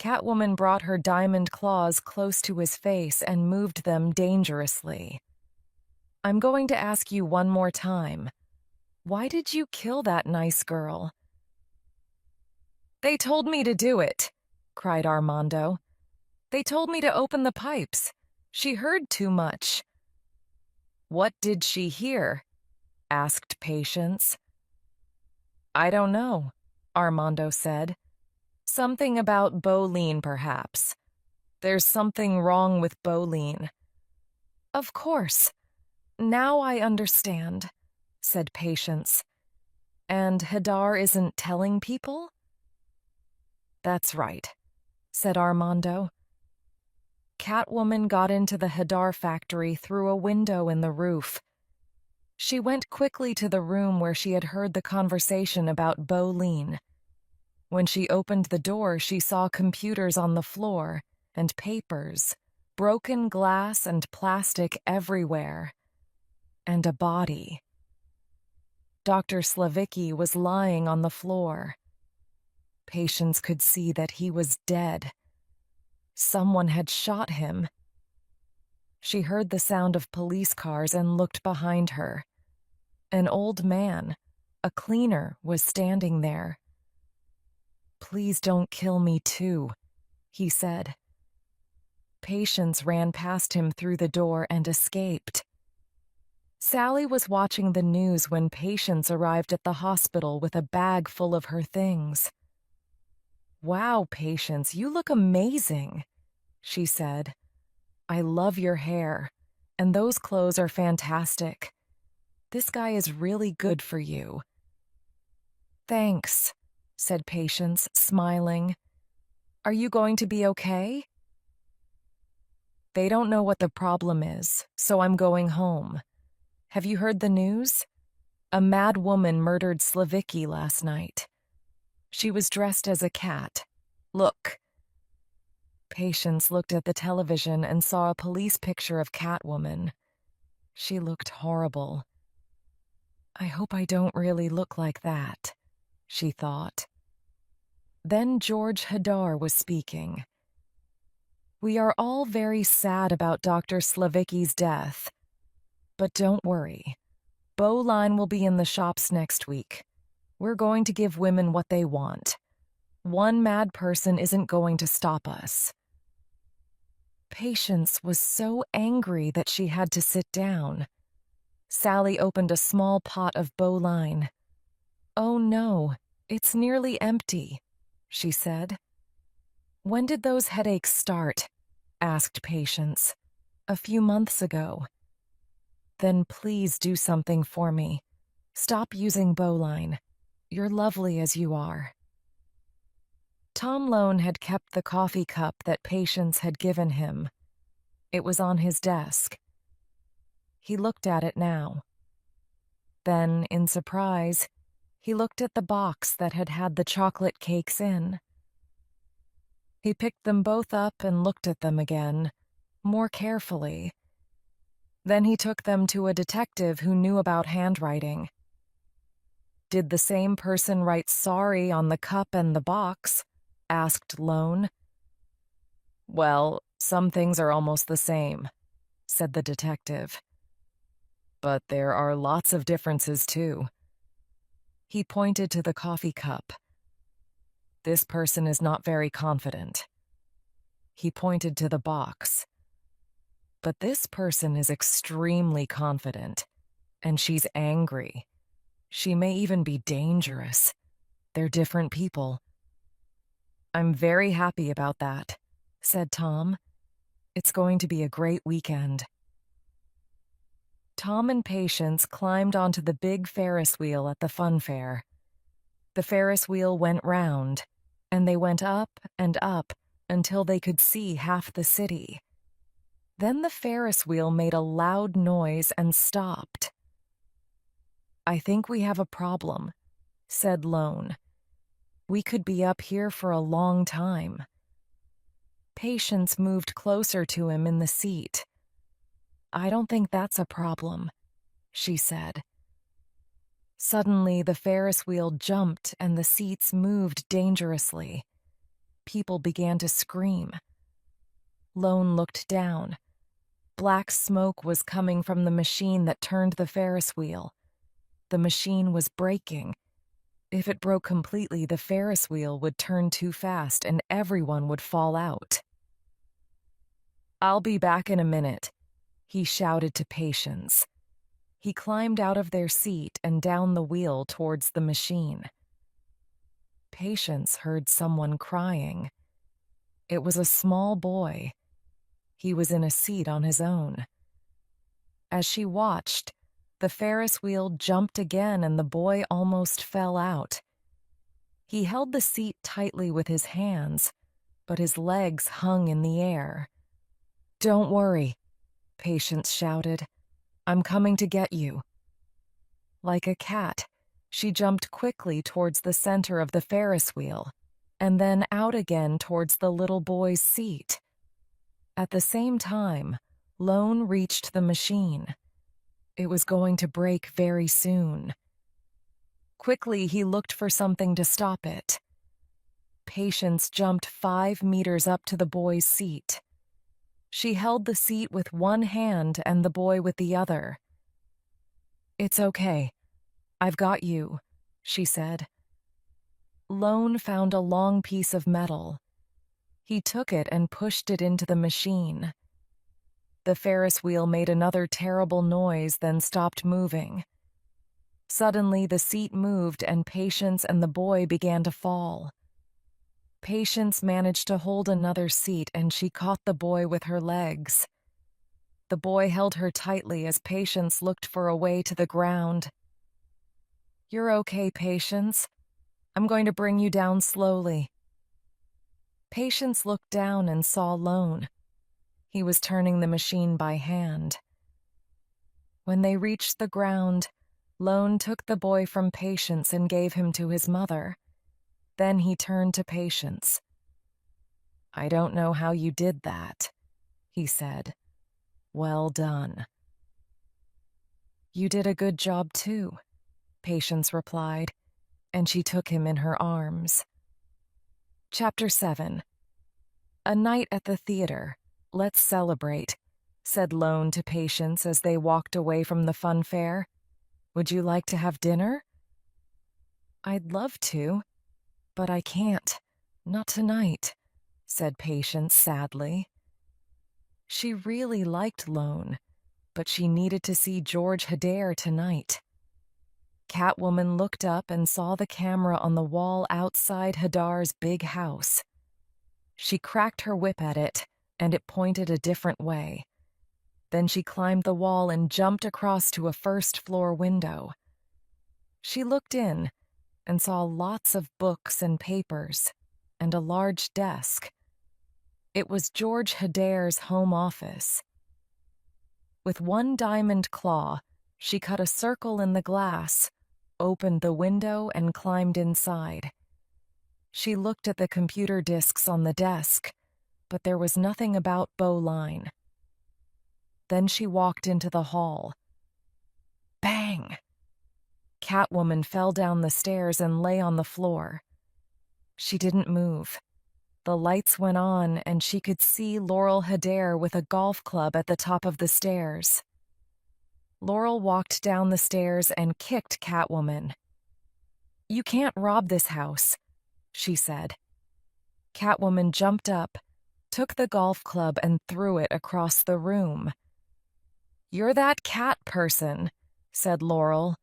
Catwoman brought her diamond claws close to his face and moved them dangerously. I'm going to ask you one more time. Why did you kill that nice girl? They told me to do it, cried Armando. They told me to open the pipes. She heard too much. What did she hear? Asked Patience. I don't know, Armando said. Something about Bolene, perhaps. There's something wrong with Bolene. Of course. Now I understand, said Patience. And Hadar isn't telling people? That's right, said Armando. Catwoman got into the Hadar factory through a window in the roof. She went quickly to the room where she had heard the conversation about Bolene. When she opened the door, she saw computers on the floor and papers, broken glass and plastic everywhere, and a body. Dr. Slavicki was lying on the floor. Patience could see that he was dead. Someone had shot him. She heard the sound of police cars and looked behind her. An old man, a cleaner, was standing there. Please don't kill me too, he said. Patience ran past him through the door and escaped. Sally was watching the news when Patience arrived at the hospital with a bag full of her things. Wow, Patience, you look amazing, she said. I love your hair, and those clothes are fantastic. This guy is really good for you. Thanks, said Patience, smiling. Are you going to be okay? They don't know what the problem is, so I'm going home. Have you heard the news? A mad woman murdered Slavicki last night. She was dressed as a cat. Look. Patience looked at the television and saw a police picture of Catwoman. She looked horrible. I hope I don't really look like that, she thought. Then George Hadar was speaking. We are all very sad about Dr. Slavicki's death. But don't worry. Bolene will be in the shops next week. We're going to give women what they want. One mad person isn't going to stop us. Patience was so angry that she had to sit down. Sally opened a small pot of Bolene. Oh no, it's nearly empty, she said. When did those headaches start? Asked Patience. A few months ago. Then please do something for me. Stop using Bolene. You're lovely as you are. Tom Lone had kept the coffee cup that Patience had given him. It was on his desk. He looked at it now. Then, in surprise, he looked at the box that had had the chocolate cakes in. He picked them both up and looked at them again, more carefully. Then he took them to a detective who knew about handwriting. Did the same person write sorry on the cup and the box? Asked Lone. Well, some things are almost the same, said the detective. But there are lots of differences, too. He pointed to the coffee cup. This person is not very confident. He pointed to the box. But this person is extremely confident, and she's angry. She may even be dangerous. They're different people. I'm very happy about that, said Tom. It's going to be a great weekend. Tom and Patience climbed onto the big Ferris wheel at the fun fair. The Ferris wheel went round, and they went up and up until they could see half the city. Then the Ferris wheel made a loud noise and stopped. I think we have a problem, said Lone. We could be up here for a long time. Patience moved closer to him in the seat. I don't think that's a problem, she said. Suddenly, the Ferris wheel jumped and the seats moved dangerously. people began to scream. Lone looked down. Black smoke was coming from the machine that turned the Ferris wheel. The machine was breaking. If it broke completely, the Ferris wheel would turn too fast and everyone would fall out. "I'll be back in a minute," he shouted to Patience. He climbed out of their seat and down the wheel towards the machine. Patience heard someone crying. It was a small boy. He was in a seat on his own. As she watched, the Ferris wheel jumped again and the boy almost fell out. He held the seat tightly with his hands, but his legs hung in the air. "Don't worry," Patience shouted. "I'm coming to get you." Like a cat, she jumped quickly towards the center of the Ferris wheel, and then out again towards the little boy's seat. At the same time, Lone reached the machine. It was going to break very soon. Quickly, he looked for something to stop it. Patience jumped 5 meters up to the boy's seat. She held the seat with one hand and the boy with the other. "It's okay. I've got you," she said. Lone found a long piece of metal. He took it and pushed it into the machine. The Ferris wheel made another terrible noise, then stopped moving. Suddenly, the seat moved and Patience and the boy began to fall. Patience managed to hold another seat and she caught the boy with her legs. The boy held her tightly as Patience looked for a way to the ground. "You're okay, Patience. I'm going to bring you down slowly." Patience looked down and saw Lone. He was turning the machine by hand. When they reached the ground, Lone took the boy from Patience and gave him to his mother. Then he turned to Patience. "I don't know how you did that," he said. "Well done." "You did a good job too," Patience replied, and she took him in her arms. Chapter 7. "A night at the theater. Let's celebrate," said Lone to Patience as they walked away from the fun fair. "Would you like to have dinner?" "I'd love to, but I can't. Not tonight," said Patience sadly. She really liked Lone, but she needed to see George Hedare tonight. Catwoman looked up and saw the camera on the wall outside Hadare's big house. She cracked her whip at it, and it pointed a different way. Then she climbed the wall and jumped across to a first-floor window. She looked in and saw lots of books and papers, and a large desk. It was George Hedare's home office. With one diamond claw, she cut a circle in the glass, opened the window, and climbed inside. She looked at the computer disks on the desk, but there was nothing about Bowline. Then she walked into the hall. Bang! Catwoman fell down the stairs and lay on the floor. She didn't move. The lights went on, and she could see Laurel Hedare with a golf club at the top of the stairs. Laurel walked down the stairs and kicked Catwoman. "You can't rob this house," she said. Catwoman jumped up, took the golf club, and threw it across the room. "You're that cat person," said Laurel.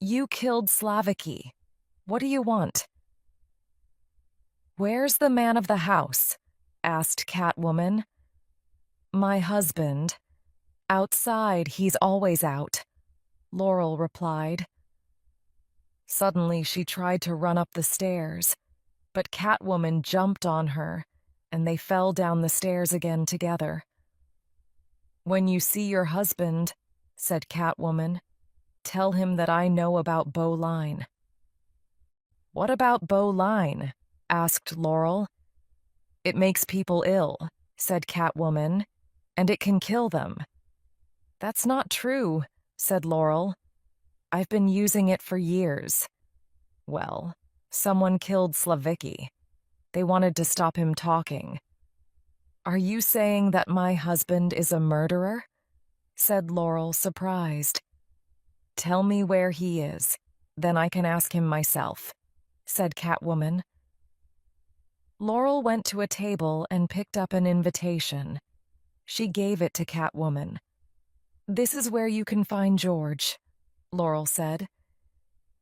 "You killed Slavicky. What do you want?" "Where's the man of the house?" asked Catwoman. "My husband. Outside, he's always out," Laurel replied. Suddenly, she tried to run up the stairs, but Catwoman jumped on her, and they fell down the stairs again together. "When you see your husband," said Catwoman, "tell him that I know about Bowline." "What about Bowline?" asked Laurel. "It makes people ill," said Catwoman, "and it can kill them." "That's not true," said Laurel. "I've been using it for years." "Well, someone killed Slavicky." They wanted to stop him talking. "Are you saying that my husband is a murderer?" said Laurel, surprised. "Tell me where he is, then I can ask him myself," said Catwoman. Laurel went to a table and picked up an invitation. She gave it to Catwoman. "This is where you can find George," Laurel said.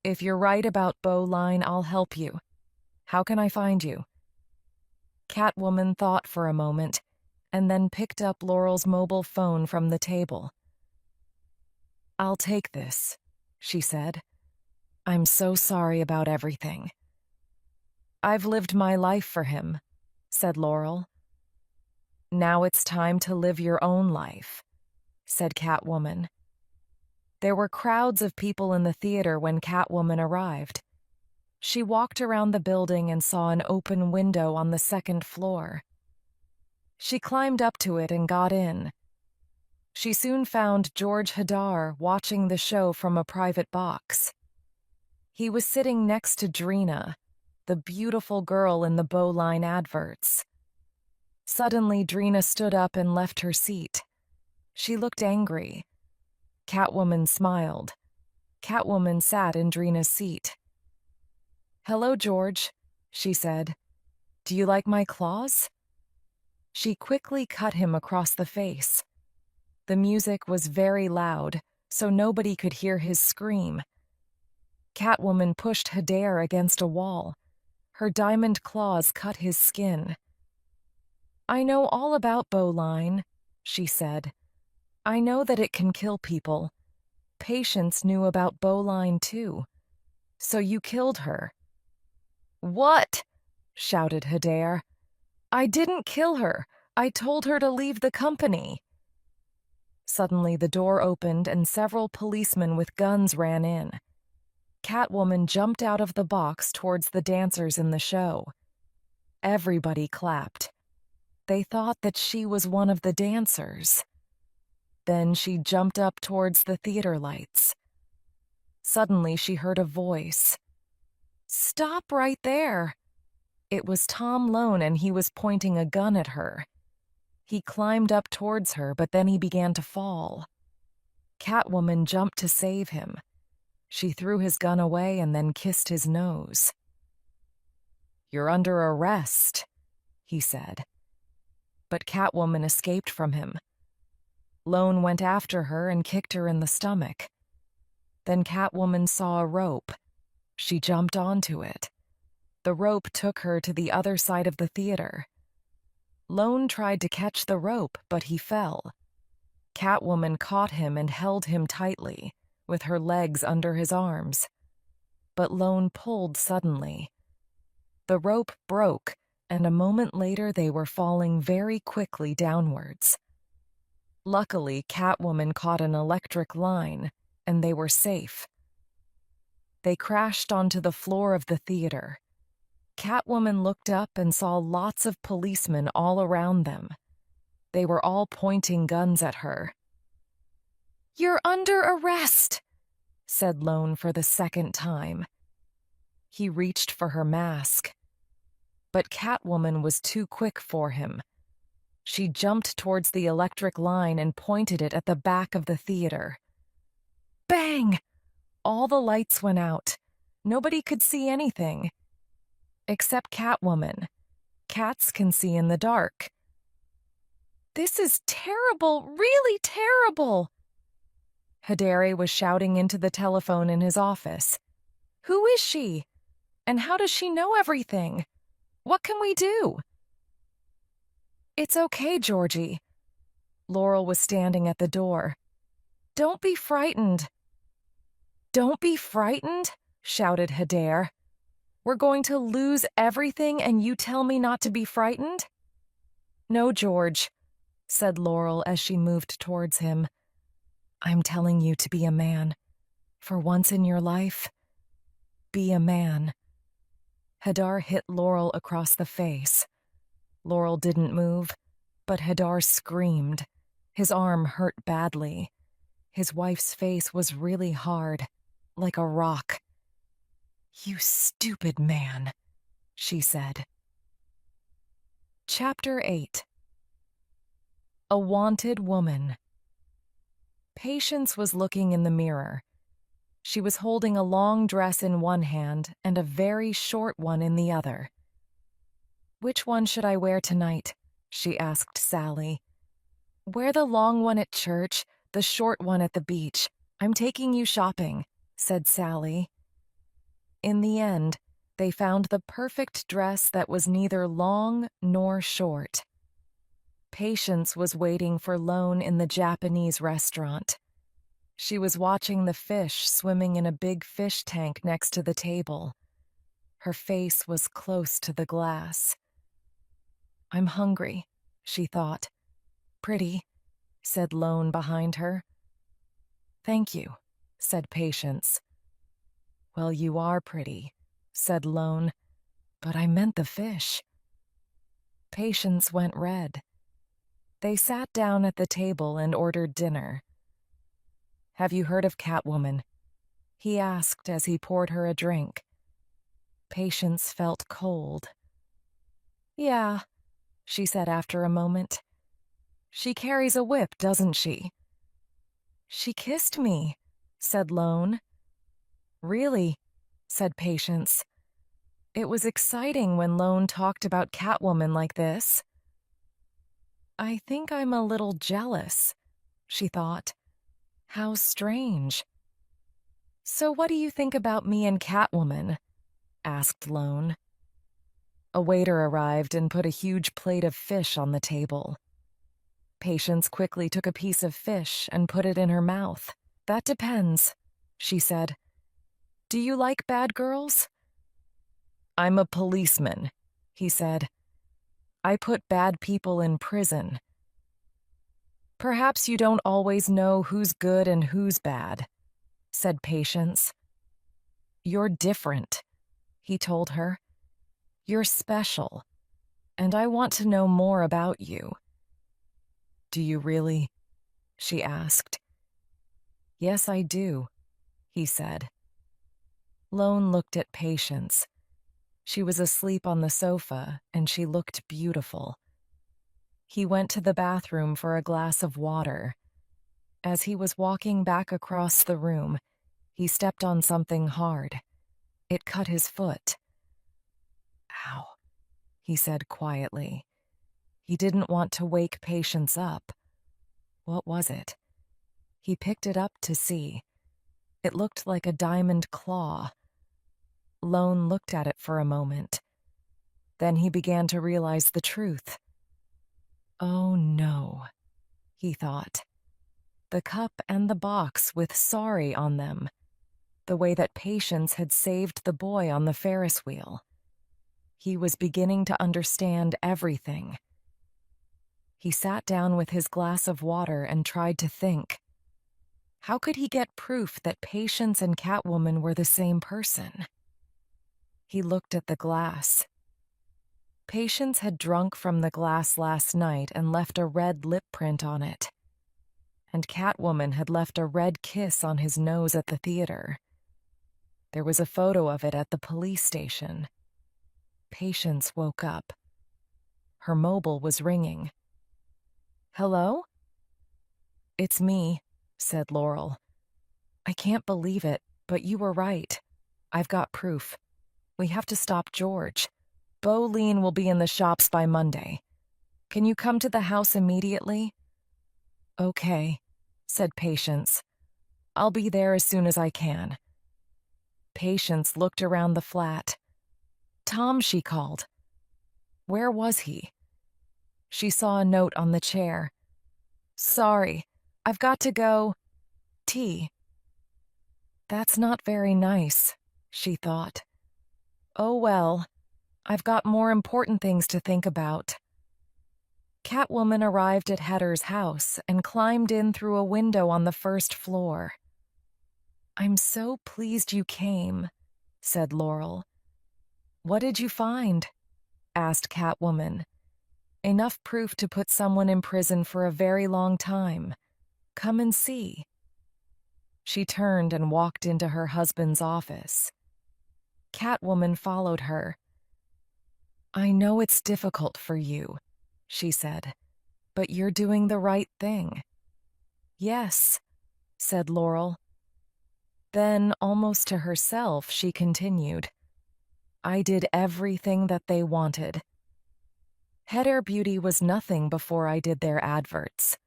"If you're right about Bowline, I'll help you. How can I find you?" Catwoman thought for a moment and then picked up Laurel's mobile phone from the table. "I'll take this," she said. "I'm so sorry about everything." "I've lived my life for him," said Laurel. "Now it's time to live your own life," said Catwoman. There were crowds of people in the theater when Catwoman arrived. She walked around the building and saw an open window on the second floor. She climbed up to it and got in. She soon found George Hadar watching the show from a private box. He was sitting next to Drina, the beautiful girl in the Bowline adverts. Suddenly, Drina stood up and left her seat. She looked angry. Catwoman smiled. Catwoman sat in Drina's seat. "Hello, George," she said. "Do you like my claws?" She quickly cut him across the face. The music was very loud, so nobody could hear his scream. Catwoman pushed Hadar against a wall. Her diamond claws cut his skin. "I know all about Bowline," she said. "I know that it can kill people. Patience knew about Bowline too. So you killed her." "What?" shouted Hadar. "I didn't kill her. I told her to leave the company." Suddenly the door opened and several policemen with guns ran in. Catwoman jumped out of the box towards the dancers in the show. Everybody clapped. They thought that she was one of the dancers. Then she jumped up towards the theater lights. Suddenly she heard a voice. "Stop right there!" It was Tom Lone, and he was pointing a gun at her. He climbed up towards her, but then he began to fall. Catwoman jumped to save him. She threw his gun away and then kissed his nose. "You're under arrest," he said. But Catwoman escaped from him. Lone went after her and kicked her in the stomach. Then Catwoman saw a rope. She jumped onto it. The rope took her to the other side of the theater. Lone tried to catch the rope, but he fell. Catwoman caught him and held him tightly, with her legs under his arms. But Lone pulled suddenly. The rope broke, and a moment later they were falling very quickly downwards. Luckily, Catwoman caught an electric line, and they were safe. They crashed onto the floor of the theater. Catwoman looked up and saw lots of policemen all around them. They were all pointing guns at her. "You're under arrest," said Lone for the second time. He reached for her mask. But Catwoman was too quick for him. She jumped towards the electric line and pointed it at the back of the theater. Bang! All the lights went out. Nobody could see anything. Except Catwoman. Cats can see in the dark. "This is terrible, really terrible!" Hadar was shouting into the telephone in his office. "Who is she? And how does she know everything? What can we do?" "It's okay, Georgie." Laurel was standing at the door. "Don't be frightened." "Don't be frightened," shouted Hadar. "We're going to lose everything and you tell me not to be frightened?" "No, George," said Laurel as she moved towards him. "I'm telling you to be a man. For once in your life, be a man." Hadar hit Laurel across the face. Laurel didn't move, but Hadar screamed. His arm hurt badly. His wife's face was really hard, like a rock. "You stupid man," she said. Chapter 8. A Wanted Woman. Patience was looking in the mirror. She was holding a long dress in one hand and a very short one in the other. "Which one should I wear tonight?" she asked Sally. "Wear the long one at church, the short one at the beach. I'm taking you shopping," said Sally. In the end, they found the perfect dress that was neither long nor short. Patience was waiting for Lone in the Japanese restaurant. She was watching the fish swimming in a big fish tank next to the table. Her face was close to the glass. "I'm hungry," she thought. "Pretty," said Lone behind her. "Thank you," said Patience. "Well, you are pretty," said Lone, "but I meant the fish." Patience went red. They sat down at the table and ordered dinner. "Have you heard of Catwoman?" he asked as he poured her a drink. Patience felt cold. "Yeah," she said after a moment. "She carries a whip, doesn't she?" "She kissed me," said Lone. "Really?" said Patience. It was exciting when Lone talked about Catwoman like this. "I think I'm a little jealous," she thought. "How strange." "So what do you think about me and Catwoman?" asked Lone. A waiter arrived and put a huge plate of fish on the table. Patience quickly took a piece of fish and put it in her mouth. "That depends," she said. "Do you like bad girls?" "I'm a policeman," he said. "I put bad people in prison." "Perhaps you don't always know who's good and who's bad," said Patience. "You're different," he told her. "You're special, and I want to know more about you." "Do you really?" she asked. "Yes, I do," he said. Lone looked at Patience. She was asleep on the sofa, and she looked beautiful. He went to the bathroom for a glass of water. As he was walking back across the room, he stepped on something hard. It cut his foot. "Ow," he said quietly. He didn't want to wake Patience up. What was it? He picked it up to see. It looked like a diamond claw. Lone looked at it for a moment. Then he began to realize the truth. "Oh no," he thought. The cup and the box with sorry on them, the way that Patience had saved the boy on the Ferris wheel. He was beginning to understand everything. He sat down with his glass of water and tried to think. How could he get proof that Patience and Catwoman were the same person? He looked at the glass. Patience had drunk from the glass last night and left a red lip print on it. And Catwoman had left a red kiss on his nose at the theater. There was a photo of it at the police station. Patience woke up. Her mobile was ringing. "Hello?" "It's me," said Laurel. "I can't believe it, but you were right. I've got proof. We have to stop George. Bolene will be in the shops by Monday. Can you come to the house immediately?" "Okay," said Patience. "I'll be there as soon as I can." Patience looked around the flat. Tom, she called. Where was he? She saw a note on the chair. "Sorry, I've got to go. Tea." That's not very nice, she thought. Oh well, I've got more important things to think about. Catwoman arrived at Hetter's house and climbed in through a window on the first floor. "I'm so pleased you came," said Laurel. "What did you find?" asked Catwoman. "Enough proof to put someone in prison for a very long time. Come and see." She turned and walked into her husband's office. Catwoman followed her. "I know it's difficult for you," she said. But you're doing the right thing. Yes, said Laurel. Then, almost to herself, she continued, I did everything that they wanted. Head Air Beauty was nothing before I did their adverts.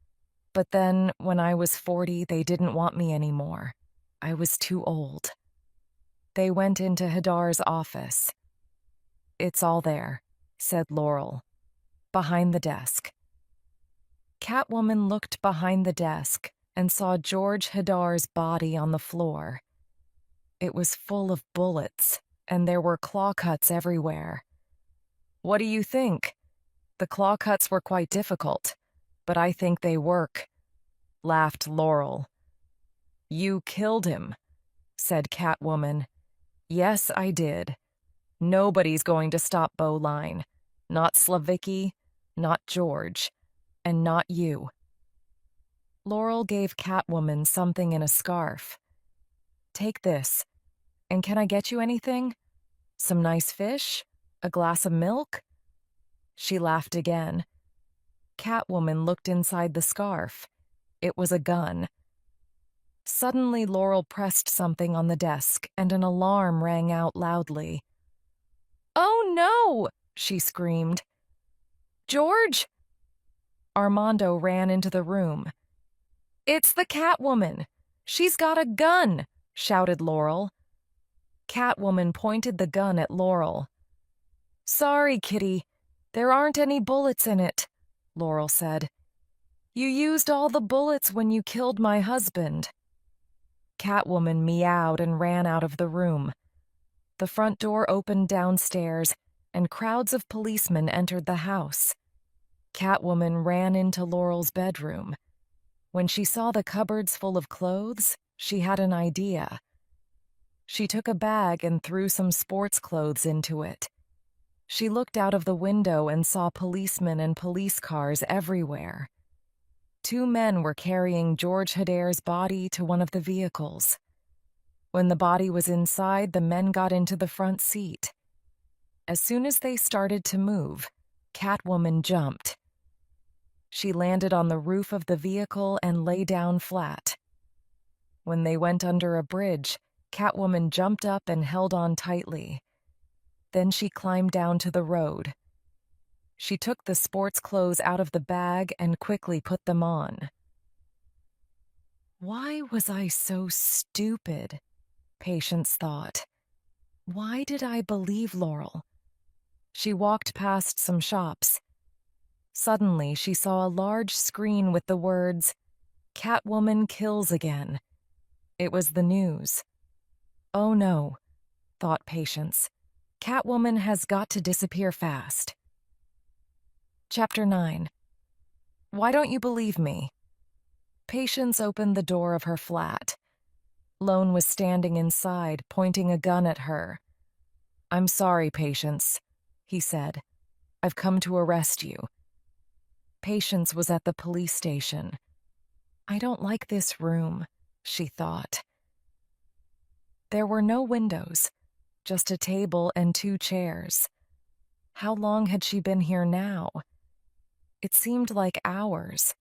But then, when I was 40, they didn't want me anymore. I was too old. They went into Hadar's office. It's all there, said Laurel, behind the desk. Catwoman looked behind the desk and saw George Hadar's body on the floor. It was full of bullets, and there were claw cuts everywhere. What do you think? The claw cuts were quite difficult, but I think they work, laughed Laurel. You killed him, said Catwoman. Yes, I did. Nobody's going to stop Bowline. Not Slavicki, not George, and not you. Laurel gave Catwoman something in a scarf. Take this. And can I get you anything? Some nice fish? A glass of milk? She laughed again. Catwoman looked inside the scarf. It was a gun. Suddenly, Laurel pressed something on the desk, and an alarm rang out loudly. Oh, no! She screamed. George! Armando ran into the room. It's the Catwoman! She's got a gun! Shouted Laurel. Catwoman pointed the gun at Laurel. Sorry, Kitty. There aren't any bullets in it, Laurel said. You used all the bullets when you killed my husband. Catwoman meowed and ran out of the room. The front door opened downstairs, and crowds of policemen entered the house. Catwoman ran into Laurel's bedroom. When she saw the cupboards full of clothes, she had an idea. She took a bag and threw some sports clothes into it. She looked out of the window and saw policemen and police cars everywhere. 2 men were carrying George Hadar's body to one of the vehicles. When the body was inside, the men got into the front seat. As soon as they started to move, Catwoman jumped. She landed on the roof of the vehicle and lay down flat. When they went under a bridge, Catwoman jumped up and held on tightly. Then she climbed down to the road. She took the sports clothes out of the bag and quickly put them on. Why was I so stupid? Patience thought. Why did I believe Laurel? She walked past some shops. Suddenly, she saw a large screen with the words, Catwoman kills again. It was the news. Oh no, thought Patience. Catwoman has got to disappear fast. Chapter 9. Why don't you believe me? Patience opened the door of her flat. Lone was standing inside, pointing a gun at her. I'm sorry, Patience, he said. I've come to arrest you. Patience was at the police station. I don't like this room, she thought. There were no windows, just a table and 2 chairs. How long had she been here now? It seemed like hours.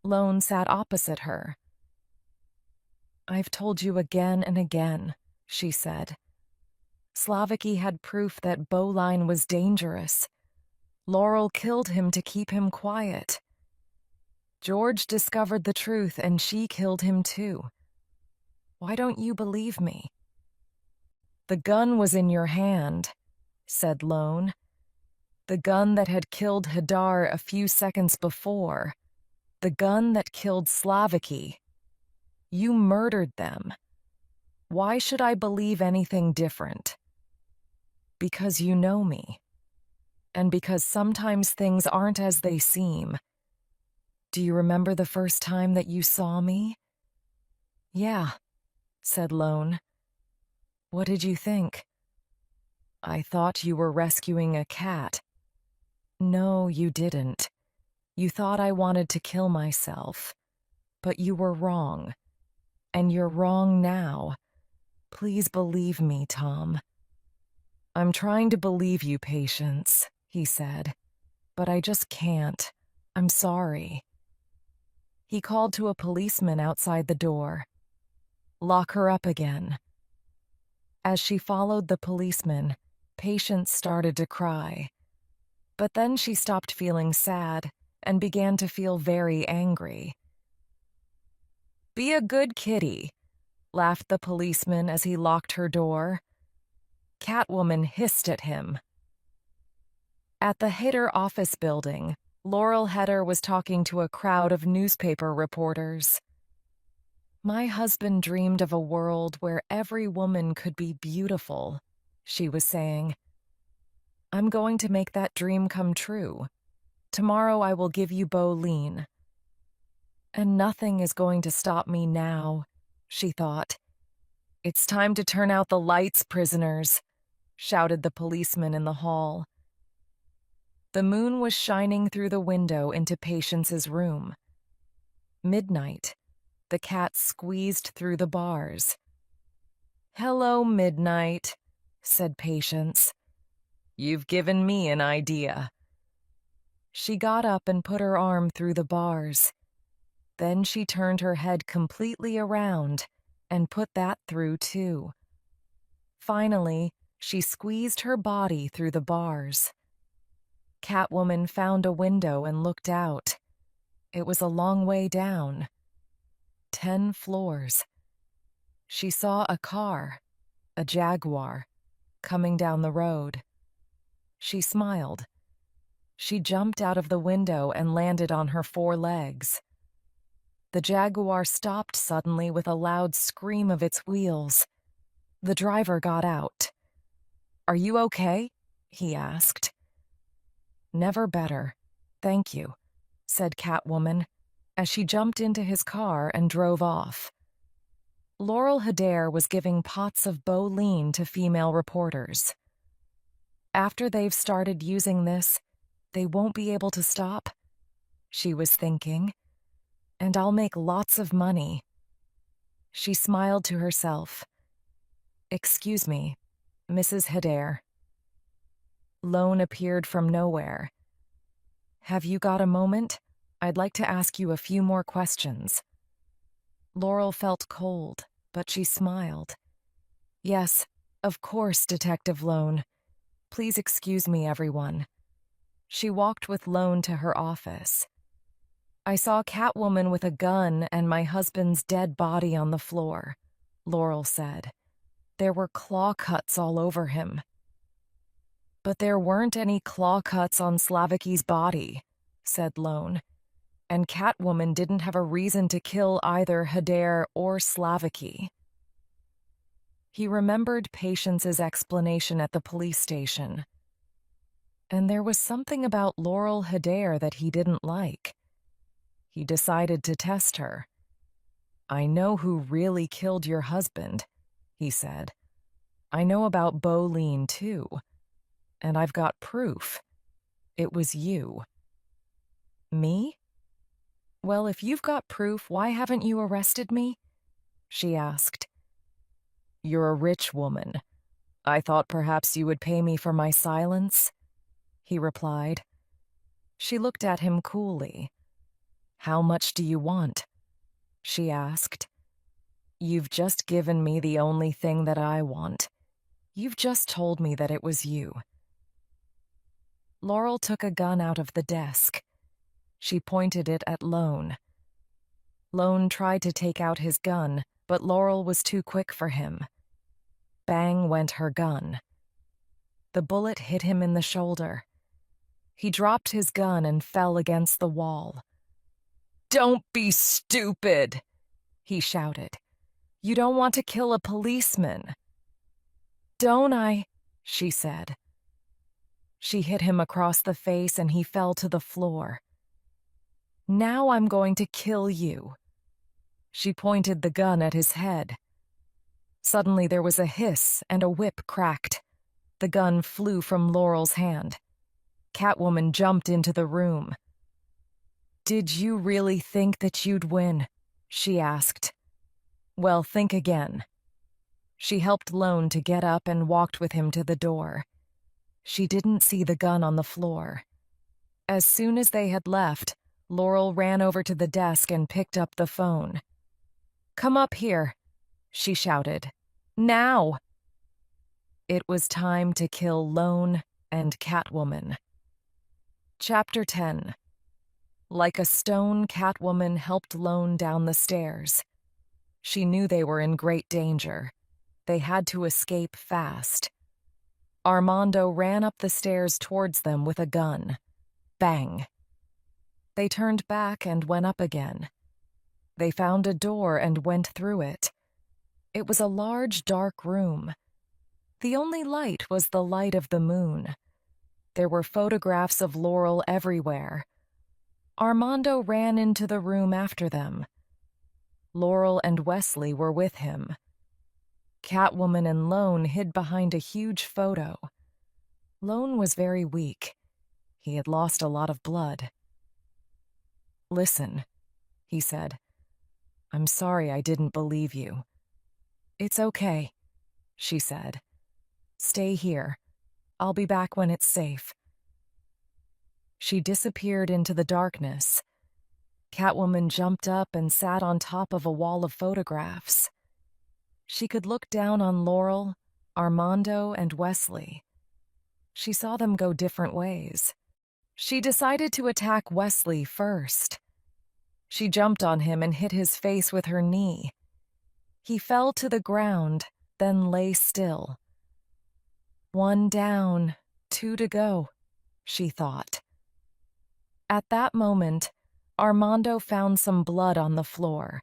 Lone sat opposite her. I've told you again and again, she said. Slavicki had proof that Bowline was dangerous. Laurel killed him to keep him quiet. George discovered the truth and she killed him too. Why don't you believe me? The gun was in your hand, said Lone. The gun that had killed Hadar a few seconds before. The gun that killed Slavicki. You murdered them. Why should I believe anything different? Because you know me. And because sometimes things aren't as they seem. Do you remember the first time that you saw me? Yeah, said Lone. What did you think? I thought you were rescuing a cat. No, you didn't. You thought I wanted to kill myself. But you were wrong. And you're wrong now. Please believe me, Tom. I'm trying to believe you, Patience, he said. but I just can't. I'm sorry." He called to a policeman outside the door. "Lock her up again." As she followed the policeman, Patience started to cry. But then she stopped feeling sad and began to feel very angry. "Be a good kitty," laughed the policeman as he locked her door. Catwoman hissed at him. At the Heder office building, Laurel Heder was talking to a crowd of newspaper reporters. "My husband dreamed of a world where every woman could be beautiful," she was saying. "I'm going to make that dream come true. Tomorrow I will give you Bolene." "And nothing is going to stop me now," she thought. "It's time to turn out the lights, prisoners," shouted the policeman in the hall. The moon was shining through the window into Patience's room. Midnight. The cat squeezed through the bars. "Hello, Midnight," said Patience. "You've given me an idea." She got up and put her arm through the bars. Then she turned her head completely around and put that through too. Finally, she squeezed her body through the bars. Catwoman found a window and looked out. It was a long way down. 10 floors. She saw a car, a Jaguar, coming down the road. She smiled. She jumped out of the window and landed on her 4 legs. The Jaguar stopped suddenly with a loud scream of its wheels. The driver got out. "Are you okay?" he asked. "Never better, thank you," said Catwoman, as she jumped into his car and drove off. Laurel Heder was giving pots of Bolene to female reporters. "After they've started using this, they won't be able to stop," she was thinking. "And I'll make lots of money." She smiled to herself. "Excuse me, Mrs. Heder." Lone appeared from nowhere. "Have you got a moment? I'd like to ask you a few more questions." Laurel felt cold, but she smiled. "Yes, of course, Detective Lone. Please excuse me, everyone." She walked with Lone to her office. "I saw Catwoman with a gun and my husband's dead body on the floor," Laurel said. "There were claw cuts all over him." "But there weren't any claw cuts on Slaviki's body," said Lone. "And Catwoman didn't have a reason to kill either Heder or Slaviki." He remembered Patience's explanation at the police station. And there was something about Laurel Heder that he didn't like. He decided to test her. "I know who really killed your husband," he said. "I know about Bolene, too. And I've got proof. It was you." "Me? Well, if you've got proof, why haven't you arrested me?" she asked. "You're a rich woman. I thought perhaps you would pay me for my silence," he replied. She looked at him coolly. "How much do you want?" she asked. "You've just given me the only thing that I want. You've just told me that it was you." Laurel took a gun out of the desk. She pointed it at Lone. Lone tried to take out his gun, but Laurel was too quick for him. Bang went her gun. The bullet hit him in the shoulder. He dropped his gun and fell against the wall. "Don't be stupid," he shouted. "You don't want to kill a policeman." "Don't I?" she said. She hit him across the face and he fell to the floor. "Now I'm going to kill you." She pointed the gun at his head. Suddenly there was a hiss and a whip cracked. The gun flew from Laurel's hand. Catwoman jumped into the room. "Did you really think that you'd win?" she asked. "Well, think again." She helped Lone to get up and walked with him to the door. She didn't see the gun on the floor. As soon as they had left, Laurel ran over to the desk and picked up the phone. "Come up here," she shouted. "Now!" It was time to kill Lone and Catwoman. Chapter 10. Like a stone, Catwoman helped Lone down the stairs. She knew they were in great danger. They had to escape fast. Armando ran up the stairs towards them with a gun. Bang! They turned back and went up again. They found a door and went through it. It was a large, dark room. The only light was the light of the moon. There were photographs of Laurel everywhere. Armando ran into the room after them. Laurel and Wesley were with him. Catwoman and Lone hid behind a huge photo. Lone was very weak. He had lost a lot of blood. "Listen," he said. "I'm sorry I didn't believe you." "It's okay," she said. "Stay here. I'll be back when it's safe." She disappeared into the darkness. Catwoman jumped up and sat on top of a wall of photographs. She could look down on Laurel, Armando, and Wesley. She saw them go different ways. She decided to attack Wesley first. She jumped on him and hit his face with her knee. He fell to the ground, then lay still. 1 down, 2 to go, she thought. At that moment, Armando found some blood on the floor.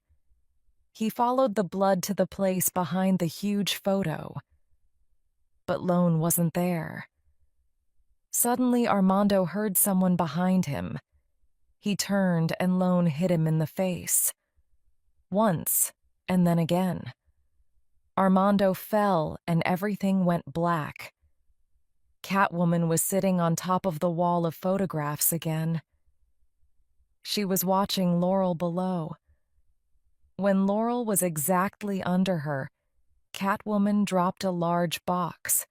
He followed the blood to the place behind the huge photo. But Lone wasn't there. Suddenly, Armando heard someone behind him. He turned and Lone hit him in the face. Once, and then again. Armando fell and everything went black. Catwoman was sitting on top of the wall of photographs again. She was watching Laurel below. When Laurel was exactly under her, Catwoman dropped a large box.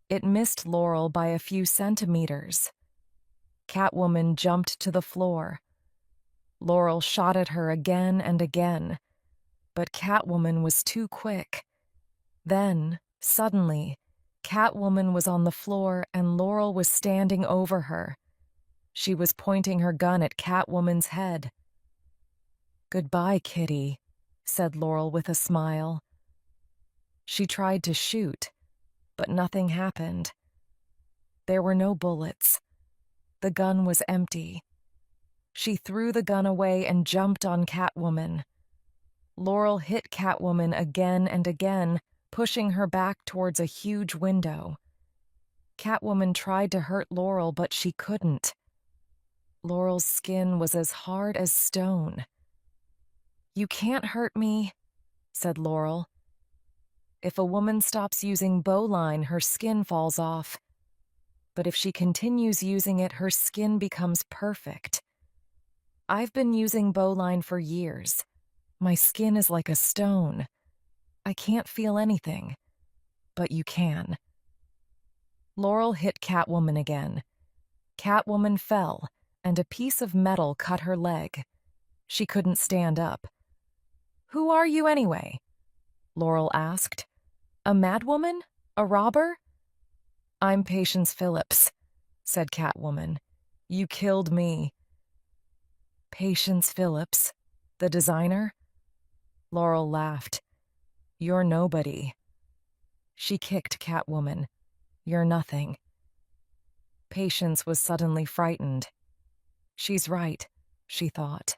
It missed Laurel by a few centimeters. Catwoman jumped to the floor. Laurel shot at her again and again, but Catwoman was too quick. Then, suddenly, Catwoman was on the floor and Laurel was standing over her. She was pointing her gun at Catwoman's head. "Goodbye, Kitty," said Laurel with a smile. She tried to shoot, but nothing happened. There were no bullets. The gun was empty. She threw the gun away and jumped on Catwoman. Laurel hit Catwoman again and again, pushing her back towards a huge window. Catwoman tried to hurt Laurel, but she couldn't. Laurel's skin was as hard as stone. "You can't hurt me," said Laurel. "If a woman stops using bowline, her skin falls off. But if she continues using it, her skin becomes perfect. I've been using bowline for years. My skin is like a stone. I can't feel anything, but you can." Laurel hit Catwoman again. Catwoman fell, and a piece of metal cut her leg. She couldn't stand up. "Who are you anyway?" Laurel asked. "A madwoman? A robber?" "I'm Patience Phillips," said Catwoman. "You killed me." "Patience Phillips? The designer?" Laurel laughed. "You're nobody." She kicked Catwoman. "You're nothing." Patience was suddenly frightened. "She's right," she thought.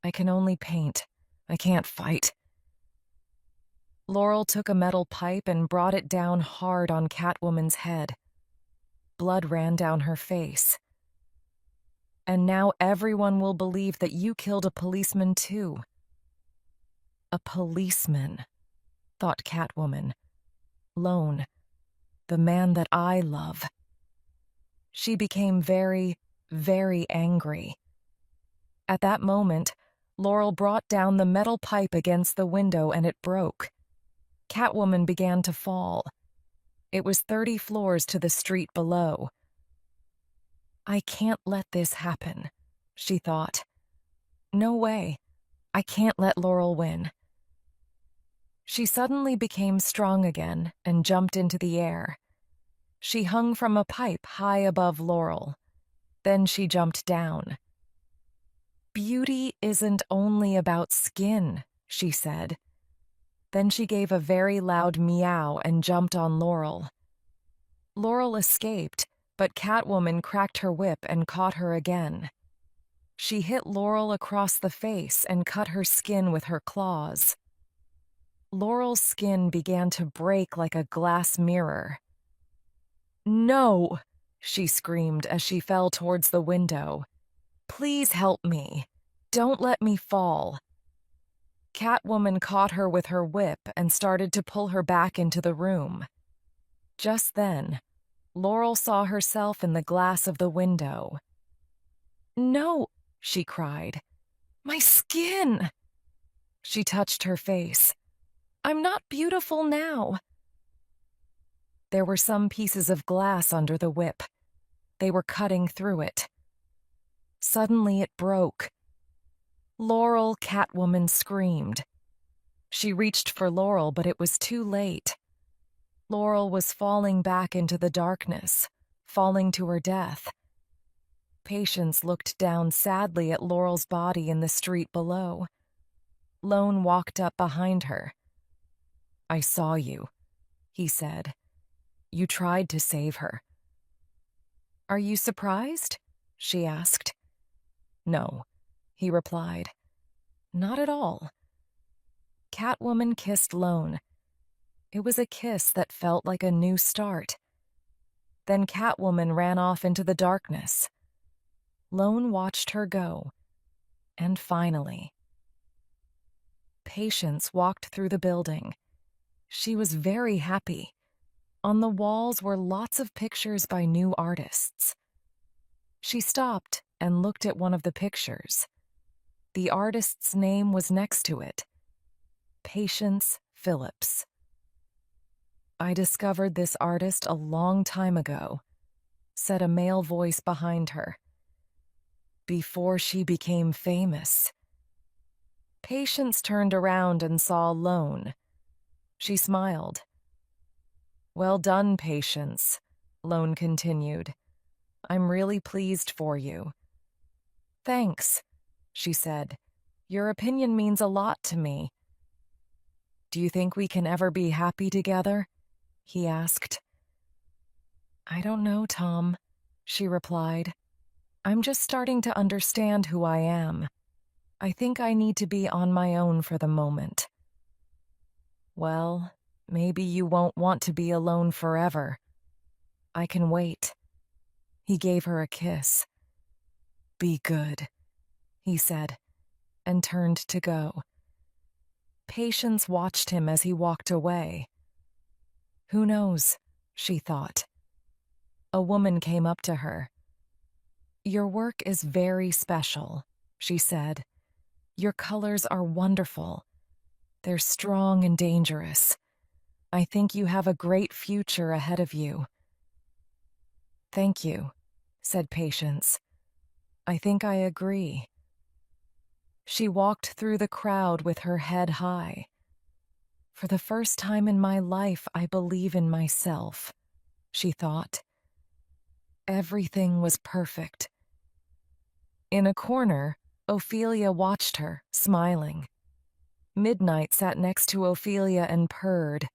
"I can only paint. I can't fight." Laurel took a metal pipe and brought it down hard on Catwoman's head. Blood ran down her face. "And now everyone will believe that you killed a policeman too." "A policeman," thought Catwoman. "Lone, the man that I love." She became very, very angry. At that moment, Laurel brought down the metal pipe against the window and it broke. Catwoman began to fall. It was 30 floors to the street below. I can't let this happen, she thought. No way. I can't let Laurel win. She suddenly became strong again and jumped into the air. She hung from a pipe high above Laurel. Then she jumped down. Beauty isn't only about skin, she said. Then she gave a very loud meow and jumped on Laurel. Laurel escaped, but Catwoman cracked her whip and caught her again. She hit Laurel across the face and cut her skin with her claws. Laurel's skin began to break like a glass mirror. "No!" she screamed as she fell towards the window. "Please help me. Don't let me fall." Catwoman caught her with her whip and started to pull her back into the room. Just then, Laurel saw herself in the glass of the window. "No!" she cried. "My skin!" She touched her face. "I'm not beautiful now." There were some pieces of glass under the whip. They were cutting through it. Suddenly it broke. Laurel, Catwoman screamed. She reached for Laurel, but it was too late. Laurel was falling back into the darkness, falling to her death. Patience looked down sadly at Laurel's body in the street below. Lone walked up behind her. "I saw you," he said. "You tried to save her." "Are you surprised?" she asked. "No," he replied. "Not at all." Catwoman kissed Lone. It was a kiss that felt like a new start. Then Catwoman ran off into the darkness. Lone watched her go. And finally, Patience walked through the building. She was very happy. On the walls were lots of pictures by new artists. She stopped and looked at one of the pictures. The artist's name was next to it. Patience Phillips. "I discovered this artist a long time ago," said a male voice behind her. "Before she became famous." Patience turned around and saw Lone. She smiled. "Well done, Patience," Lone continued. "I'm really pleased for you." "Thanks," she said. "Your opinion means a lot to me." "Do you think we can ever be happy together?" he asked. "I don't know, Tom," she replied. "I'm just starting to understand who I am. I think I need to be on my own for the moment." "Well, maybe you won't want to be alone forever. I can wait." He gave her a kiss. "Be good," he said, and turned to go. Patience watched him as he walked away. Who knows, she thought. A woman came up to her. "Your work is very special," she said. "Your colors are wonderful. They're strong and dangerous. I think you have a great future ahead of you." "Thank you," said Patience. "I think I agree." She walked through the crowd with her head high. "For the first time in my life, I believe in myself," she thought. Everything was perfect. In a corner, Ophelia watched her, smiling. Midnight sat next to Ophelia and purred.